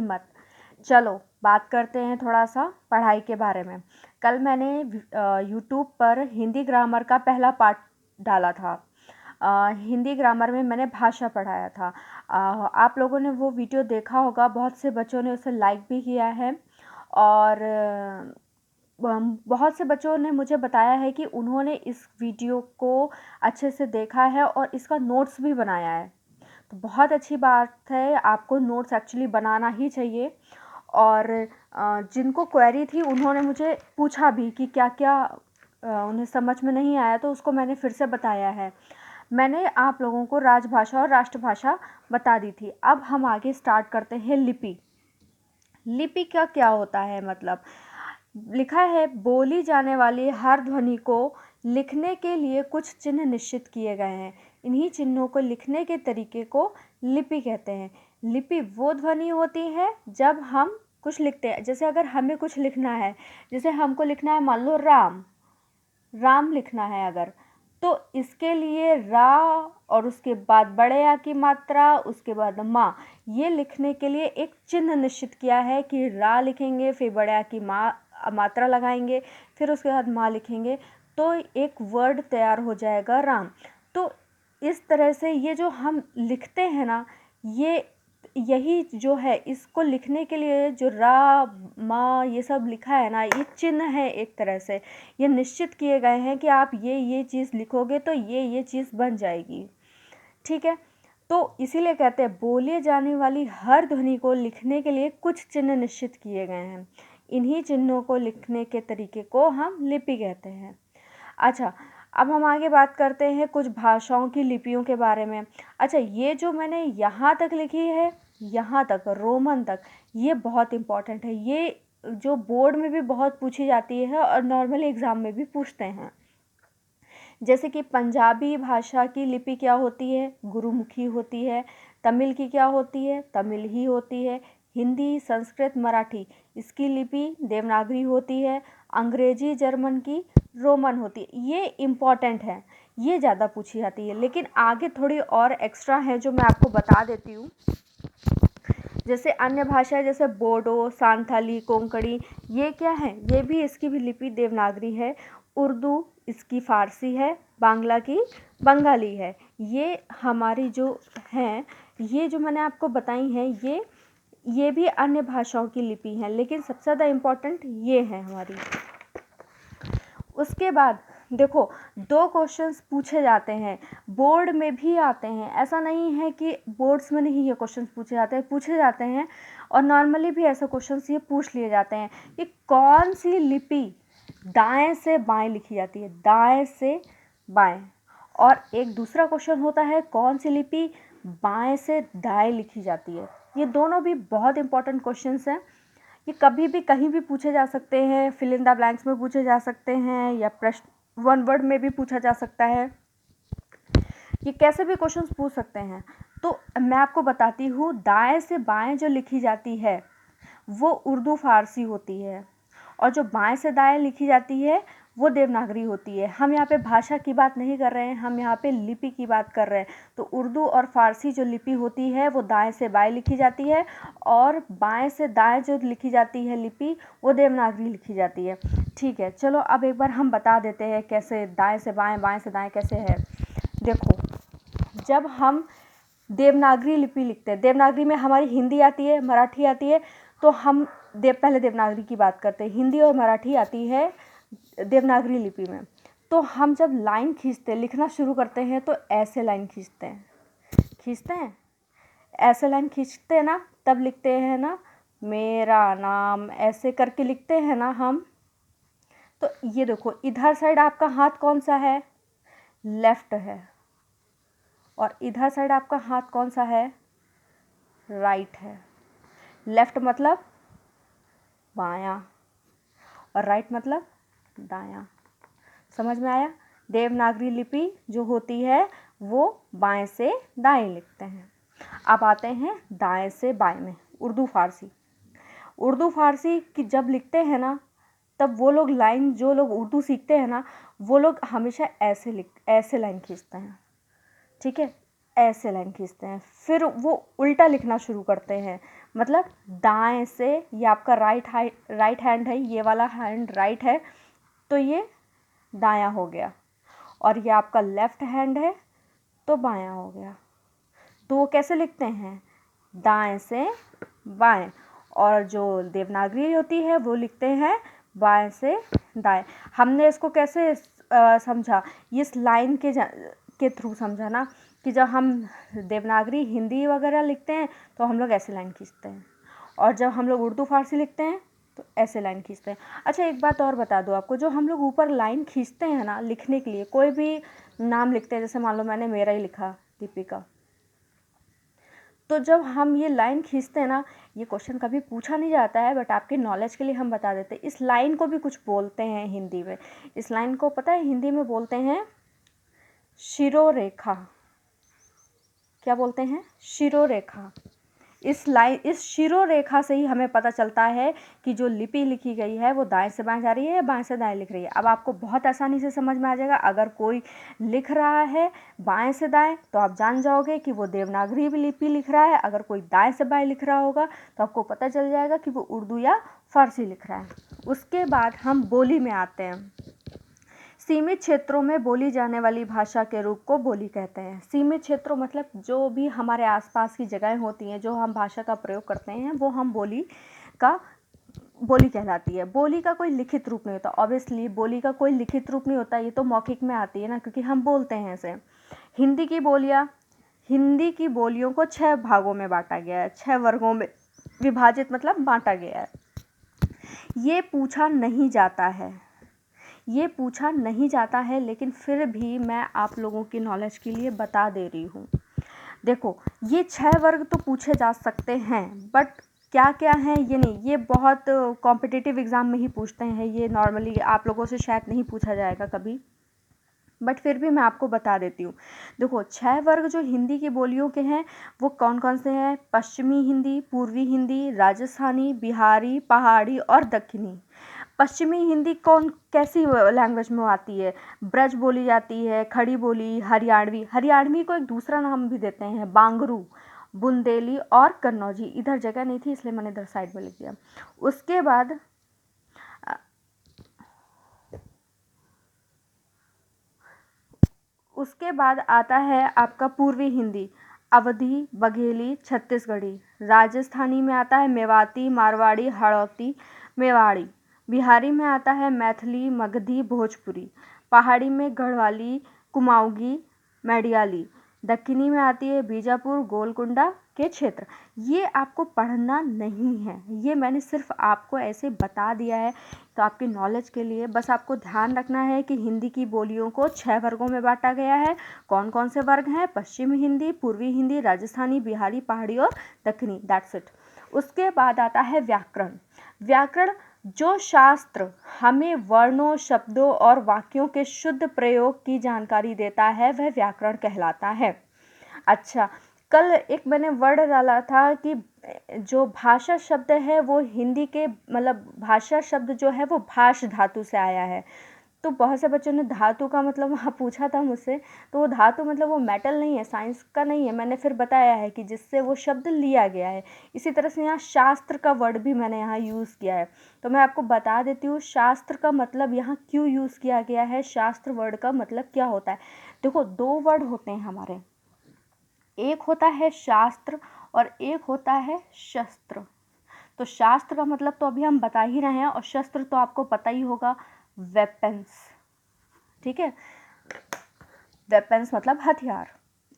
मत। चलो बात करते हैं थोड़ा सा पढ़ाई के बारे में। कल मैंने यूट्यूब पर हिंदी ग्रामर का पहला पार्ट डाला था। हिंदी ग्रामर में मैंने भाषा पढ़ाया था। आप लोगों ने वो वीडियो देखा होगा, बहुत से बच्चों ने उसे लाइक भी किया है और बहुत से बच्चों ने मुझे बताया है कि उन्होंने इस वीडियो को अच्छे से देखा है और इसका नोट्स भी बनाया है। तो बहुत अच्छी बात है, आपको नोट्स एक्चुअली बनाना ही चाहिए। और जिनको क्वेरी थी उन्होंने मुझे पूछा भी कि क्या क्या उन्हें समझ में नहीं आया, तो उसको मैंने फिर से बताया है। मैंने आप लोगों को राजभाषा और राष्ट्रभाषा बता दी थी। अब हम आगे स्टार्ट करते हैं लिपि। लिपि का क्या होता है, मतलब लिखा है बोली जाने वाली हर ध्वनि को लिखने के लिए कुछ चिन्ह निश्चित किए गए हैं। इन्हीं चिन्हों को लिखने के तरीके को लिपि कहते हैं। लिपि वो ध्वनि होती है जब हम कुछ लिखते हैं। जैसे अगर हमें कुछ लिखना है, जैसे हमको लिखना है मान लो राम, राम लिखना है अगर, तो इसके लिए रा और उसके बाद बड़े आ की मात्रा, उसके बाद माँ, ये लिखने के लिए एक चिन्ह निश्चित किया है कि रा लिखेंगे, फिर बड़े आ की मात्रा लगाएंगे, फिर उसके बाद माँ लिखेंगे, तो एक वर्ड तैयार हो जाएगा राम। तो इस तरह से ये जो हम लिखते हैं ना, यही जो है, इसको लिखने के लिए जो रा मा ये सब लिखा है ना, ये चिन्ह है एक तरह से। ये निश्चित किए गए हैं कि आप ये चीज़ लिखोगे तो ये चीज़ बन जाएगी। ठीक है, तो इसीलिए कहते हैं बोले जाने वाली हर ध्वनि को लिखने के लिए कुछ चिन्ह निश्चित किए गए हैं। इन्हीं चिन्हों को लिखने के तरीके को हम लिपि कहते हैं। अच्छा, अब हम आगे बात करते हैं कुछ भाषाओं की लिपियों के बारे में। अच्छा, ये जो मैंने यहाँ तक लिखी है, यहाँ तक रोमन तक, ये बहुत इम्पॉर्टेंट है। ये जो बोर्ड में भी बहुत पूछी जाती है और नॉर्मल एग्ज़ाम में भी पूछते हैं। जैसे कि पंजाबी भाषा की लिपि क्या होती है, गुरुमुखी होती है। तमिल की क्या होती है, तमिल ही होती है। हिंदी, संस्कृत, मराठी, इसकी लिपि देवनागरी होती है। अंग्रेजी, जर्मन की रोमन होती है। ये इम्पॉर्टेंट है, ये ज़्यादा पूछी जाती है। लेकिन आगे थोड़ी और एक्स्ट्रा है जो मैं आपको बता देती हूँ। जैसे अन्य भाषाएं जैसे बोडो, सांथाली, कोंकणी, ये क्या है, ये भी इसकी भी लिपि देवनागरी है। उर्दू इसकी फ़ारसी है, बांग्ला की बंगाली है। ये हमारी जो हैं, ये जो मैंने आपको बताई हैं, ये भी अन्य भाषाओं की लिपि हैं, लेकिन सबसे ज़्यादा इम्पोर्टेंट ये है हमारी। उसके बाद देखो, 2 क्वेश्चंस पूछे जाते हैं, बोर्ड में भी आते हैं। ऐसा नहीं है कि बोर्ड्स में नहीं ये क्वेश्चंस पूछे जाते हैं और नॉर्मली भी ऐसे क्वेश्चंस ये पूछ लिए जाते हैं कि कौन सी लिपि दाएं से बाएं लिखी जाती है, दाएं से बाएं। और एक दूसरा क्वेश्चन होता है कौन सी लिपि बाएं से दाएं लिखी जाती है। ये दोनों भी बहुत इंपॉर्टेंट क्वेश्चंस हैं। ये कभी भी कहीं भी पूछे जा सकते हैं, फिल इन द ब्लैंक्स में पूछे जा सकते हैं, या प्रश्न 1 वर्ड में भी पूछा जा सकता है। ये कैसे भी क्वेश्चंस पूछ सकते हैं। तो मैं आपको बताती हूँ, दाएं से बाएं जो लिखी जाती है वो उर्दू फ़ारसी होती है, और जो बाएं से दाएं लिखी जाती है वो देवनागरी होती है। हम यहाँ पे भाषा की बात नहीं कर रहे हैं, हम यहाँ पे लिपि की बात कर रहे हैं। तो उर्दू और फ़ारसी जो लिपि होती है वो दाएं से बाएं लिखी जाती है, और बाएं से दाएं जो लिखी जाती है लिपि वो देवनागरी लिखी जाती है। ठीक है, चलो अब एक बार हम बता देते हैं कैसे दाएं से बाएं, बाएं से दाएं कैसे है। देखो, जब हम देवनागरी लिपि लिखते हैं, देवनागरी में हमारी हिंदी आती है, मराठी आती है, तो हम पहले देवनागरी की बात करते हैं। हिंदी और मराठी आती है देवनागरी लिपि में। तो हम जब लाइन खींचते, लिखना शुरू करते हैं, तो ऐसे लाइन खींचते हैं, ऐसे लाइन खींचते हैं ना, तब लिखते हैं ना मेरा नाम, ऐसे करके लिखते हैं ना हम। तो ये देखो, इधर साइड आपका हाथ कौन सा है, लेफ्ट है, और इधर साइड आपका हाथ कौन सा है, राइट है। लेफ्ट मतलब बायां और राइट मतलब दायां। समझ में आया? देवनागरी लिपि जो होती है वो बाएं से दाएं लिखते हैं। अब आते हैं दाएं से बाएं में, उर्दू फ़ारसी। उर्दू फ़ारसी की जब लिखते हैं ना, तब वो लोग लाइन, जो लोग उर्दू सीखते हैं ना, वो लोग हमेशा ऐसे लाइन खींचते हैं। ठीक है, ऐसे लाइन खींचते हैं, फिर वो उल्टा लिखना शुरू करते हैं। मतलब दाएं से, ये आपका राइट हैंड है, ये वाला हैंड राइट है तो ये दायां हो गया, और ये आपका लेफ्ट हैंड है तो बायां हो गया। तो वो कैसे लिखते हैं, दाएं से बाएं, और जो देवनागरी होती है वो लिखते हैं बाएं से दाएं। हमने इसको कैसे समझा, इस लाइन के थ्रू समझा ना, कि जब हम देवनागरी हिंदी वगैरह लिखते हैं तो हम लोग ऐसे लाइन खींचते हैं, और जब हम लोग उर्दू फारसी लिखते हैं तो ऐसे लाइन खींचते हैं। अच्छा, एक बात और बता दो आपको, जो हम लोग ऊपर लाइन खींचते हैं ना लिखने के लिए, कोई भी नाम लिखते हैं, जैसे मान लो मैंने मेरा ही लिखा दीपिका, तो जब हम ये लाइन खींचते हैं ना, ये क्वेश्चन कभी पूछा नहीं जाता है बट आपके नॉलेज के लिए हम बता देते हैं, इस लाइन को भी कुछ बोलते हैं हिंदी में। इस लाइन को पता है हिंदी में बोलते हैं शिरोरेखा। क्या बोलते हैं, शिरोरेखा। इस शिरोरेखा से ही हमें पता चलता है कि जो लिपि लिखी गई है वो दाएं से बाएं जा रही है या बाएं से दाएं लिख रही है। अब आपको बहुत आसानी से समझ में आ जाएगा, अगर कोई लिख रहा है बाएं से दाएं तो आप जान जाओगे कि वो देवनागरी लिपि लिख रहा है, अगर कोई दाएं से बाएं लिख रहा होगा तो आपको पता चल जाएगा कि वो उर्दू या फारसी लिख रहा है। उसके बाद हम बोली में आते हैं। सीमित क्षेत्रों में बोली जाने वाली भाषा के रूप को बोली कहते हैं। सीमित क्षेत्रों मतलब जो भी हमारे आसपास की जगहें होती हैं जो हम भाषा का प्रयोग करते हैं वो हम बोली कहलाती है। बोली का कोई लिखित रूप नहीं होता, ऑब्वियसली बोली का कोई लिखित रूप नहीं होता, ये तो मौखिक में आती है ना, क्योंकि हम बोलते हैं इसे। हिंदी की बोलियों को 6 भागों में बांटा गया है, 6 वर्गों में विभाजित मतलब बांटा गया है। ये पूछा नहीं जाता है लेकिन फिर भी मैं आप लोगों की नॉलेज के लिए बता दे रही हूँ। देखो, ये 6 वर्ग तो पूछे जा सकते हैं बट क्या क्या हैं ये नहीं, ये बहुत कॉम्पिटिटिव एग्ज़ाम में ही पूछते हैं, ये नॉर्मली आप लोगों से शायद नहीं पूछा जाएगा कभी, बट फिर भी मैं आपको बता देती हूँ। देखो, 6 वर्ग जो हिंदी की बोलियों के हैं वो कौन कौन से हैं, पश्चिमी हिंदी, पूर्वी हिंदी, राजस्थानी, बिहारी, पहाड़ी और दक्षिणी। पश्चिमी हिंदी कैसी लैंग्वेज में आती है, ब्रज बोली जाती है, खड़ी बोली, हरियाणवी को एक दूसरा नाम भी देते हैं बांगरू, बुंदेली और कन्नौजी। इधर जगह नहीं थी इसलिए मैंने इधर साइड में लिख दिया। उसके बाद आता है आपका पूर्वी हिंदी, अवधी, बघेली, छत्तीसगढ़ी। राजस्थानी में आता है मेवाती, मारवाड़ी, हड़ौती, मेवाड़ी। बिहारी में आता है मैथिली, मगधी, भोजपुरी। पहाड़ी में गढ़वाली, कुमाऊगी, मडियाली। दक्षिणी में आती है बीजापुर, गोलकुंडा के क्षेत्र। ये आपको पढ़ना नहीं है, ये मैंने सिर्फ आपको ऐसे बता दिया है तो आपकी नॉलेज के लिए। बस आपको ध्यान रखना है कि हिंदी की बोलियों को 6 वर्गों में बांटा गया है। कौन कौन से वर्ग हैं, पश्चिमी हिंदी, पूर्वी हिंदी, राजस्थानी, बिहारी, पहाड़ी और दक्षिणी। That's it. उसके बाद आता है व्याकरण। जो शास्त्र हमें वर्णों, शब्दों और वाक्यों के शुद्ध प्रयोग की जानकारी देता है वह व्याकरण कहलाता है। अच्छा, कल एक मैंने वर्ड डाला था कि जो भाषा शब्द है वो हिंदी के मतलब भाषा शब्द जो है वो भाष धातु से आया है। तो बहुत से बच्चों ने धातु का मतलब वहाँ पूछा था मुझसे, तो वो धातु मतलब वो मेटल नहीं है, साइंस का नहीं है। मैंने फिर बताया है कि जिससे वो शब्द लिया गया है। इसी तरह से यहाँ शास्त्र का वर्ड भी मैंने यहाँ यूज़ किया है, तो मैं आपको बता देती हूँ शास्त्र का मतलब यहाँ क्यों यूज़ किया गया है, शास्त्र वर्ड का मतलब क्या होता है। देखो, 2 वर्ड होते हैं हमारे, एक होता है शास्त्र और एक होता है शस्त्र। तो शास्त्र का मतलब तो अभी हम बता ही रहे हैं, और शस्त्र तो आपको पता ही होगा, वेपन्स। ठीक है, वेपन्स मतलब हथियार।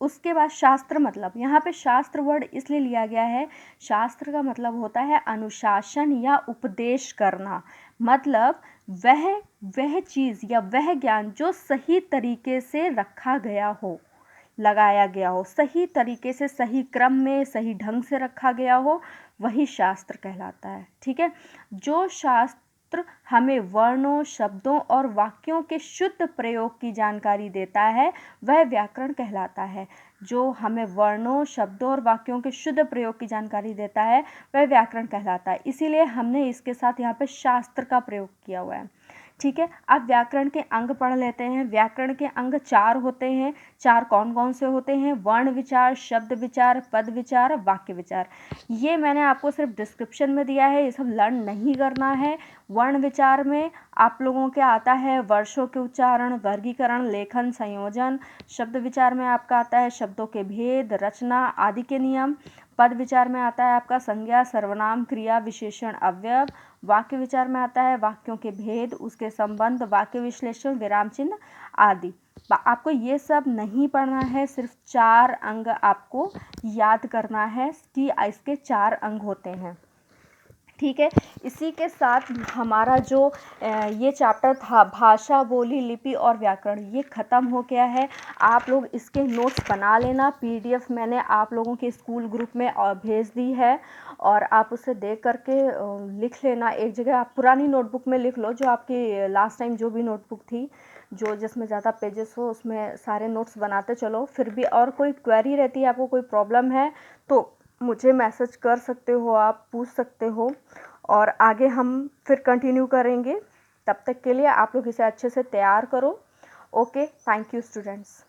उसके बाद शास्त्र मतलब, यहाँ पे शास्त्र वर्ड इसलिए लिया गया है, शास्त्र का मतलब होता है अनुशासन या उपदेश करना। मतलब वह चीज़ या वह ज्ञान जो सही तरीके से रखा गया हो, लगाया गया हो, सही तरीके से, सही क्रम में, सही ढंग से रखा गया हो, वही शास्त्र कहलाता है। ठीक है, जो शास्त्र हमें वर्णों, शब्दों और वाक्यों के शुद्ध प्रयोग की जानकारी देता है वह व्याकरण कहलाता है। जो हमें वर्णों, शब्दों और वाक्यों के शुद्ध प्रयोग की जानकारी देता है वह व्याकरण कहलाता है। इसीलिए हमने इसके साथ यहाँ पे शास्त्र का प्रयोग किया हुआ है। ठीक है। अब व्याकरण के अंग पढ़ लेते हैं। व्याकरण के अंग 4 होते हैं। 4 कौन-कौन से होते हैं? वर्ण विचार, शब्द विचार, पद विचार, वाक्य विचार। ये मैंने आपको सिर्फ डिस्क्रिप्शन में दिया है, ये सब लर्न नहीं करना है। वर्ण विचार में आप लोगों के आता है वर्षों के उच्चारण, वर्गीकरण, लेखन, संयोजन। शब्द विचार में आपका आता है शब्दों के भेद, रचना आदि के नियम। पद विचार में आता है आपका संज्ञा, सर्वनाम, क्रिया, विशेषण, अव्यय। वाक्य विचार में आता है वाक्यों के भेद, उसके संबंध, वाक्य विश्लेषण, विराम चिन्ह आदि। आपको ये सब नहीं पढ़ना है, सिर्फ 4 अंग आपको याद करना है कि इसके 4 अंग होते हैं। ठीक है। इसी के साथ हमारा जो ये चैप्टर था भाषा, बोली, लिपि और व्याकरण, ये ख़त्म हो गया है। आप लोग इसके नोट्स बना लेना। पीडीएफ मैंने आप लोगों के स्कूल ग्रुप में भेज दी है और आप उसे देख करके लिख लेना। एक जगह आप पुरानी नोटबुक में लिख लो, जो आपकी लास्ट टाइम जो भी नोटबुक थी, जो जिसमें ज़्यादा पेजेस हो, उसमें सारे नोट्स बनाते चलो। फिर भी और कोई क्वेरी रहती है, आपको कोई प्रॉब्लम है तो मुझे मैसेज कर सकते हो, आप पूछ सकते हो और आगे हम फिर कंटिन्यू करेंगे। तब तक के लिए आप लोग इसे अच्छे से तैयार करो। Okay, thank you students.